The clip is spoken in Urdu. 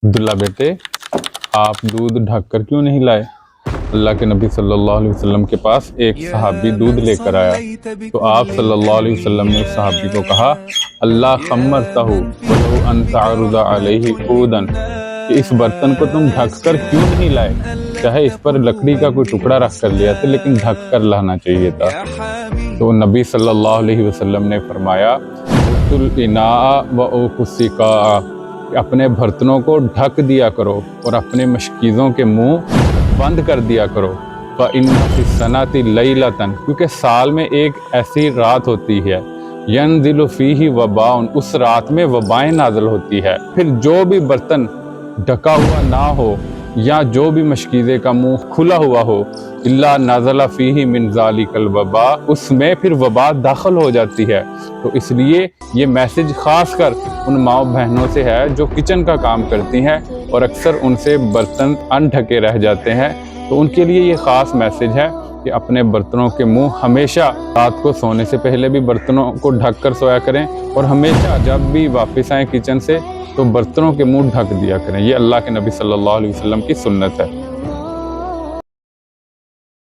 عبداللہ بیٹے، آپ دودھ ڈھک کر کیوں نہیں لائے؟ اللہ کے نبی صلی اللہ علیہ وسلم کے پاس ایک صحابی دودھ لے کر آیا تو آپ صلی اللہ علیہ وسلم نے اس صحابی کو کہا، اللہ خمرتہ ولو ان تعرض علیہ عودا، کہ اس برتن کو تم ڈھک کر کیوں نہیں لائے؟ چاہے اس پر لکڑی کا کوئی ٹکڑا رکھ کر لیا تھا، لیکن ڈھک کر لانا چاہیے تھا۔ تو نبی صلی اللہ علیہ وسلم نے فرمایا، اُوتُوا الْإِنَاءَ وَأَوْفُوا السِّقَاءَ، کہ اپنے برتنوں کو ڈھک دیا کرو اور اپنے مشکیزوں کے منہ بند کر دیا کرو۔ فَإِنَّ فِي السَّنَةِ لَيْلَةً، کیونکہ سال میں ایک ایسی رات ہوتی ہے، يَنزِلُ فِيهِ وَبَاءٌ، اس رات میں وبائیں نازل ہوتی ہے۔ پھر جو بھی برتن ڈھکا ہوا نہ ہو یا جو بھی مشکیزے کا منہ کھلا ہوا ہو، اِلَّا نَزَلَ فِيهِ مِنْ ذَلِكَ الْوَبَاءُ، اس میں پھر وبا داخل ہو جاتی ہے۔ تو اس لیے یہ میسج خاص کر ان ماؤں بہنوں سے ہے جو کچن کا کام کرتی ہیں اور اکثر ان سے برتن انڈھکے رہ جاتے ہیں، تو ان کے لیے یہ خاص میسج ہے کہ اپنے برتنوں کے منہ ہمیشہ رات کو سونے سے پہلے بھی برتنوں کو ڈھک کر سویا کریں، اور ہمیشہ جب بھی واپس آئیں کچن سے تو برتنوں کے منہ ڈھک دیا کریں۔ یہ اللہ کے نبی صلی اللہ علیہ وسلم کی سنت ہے۔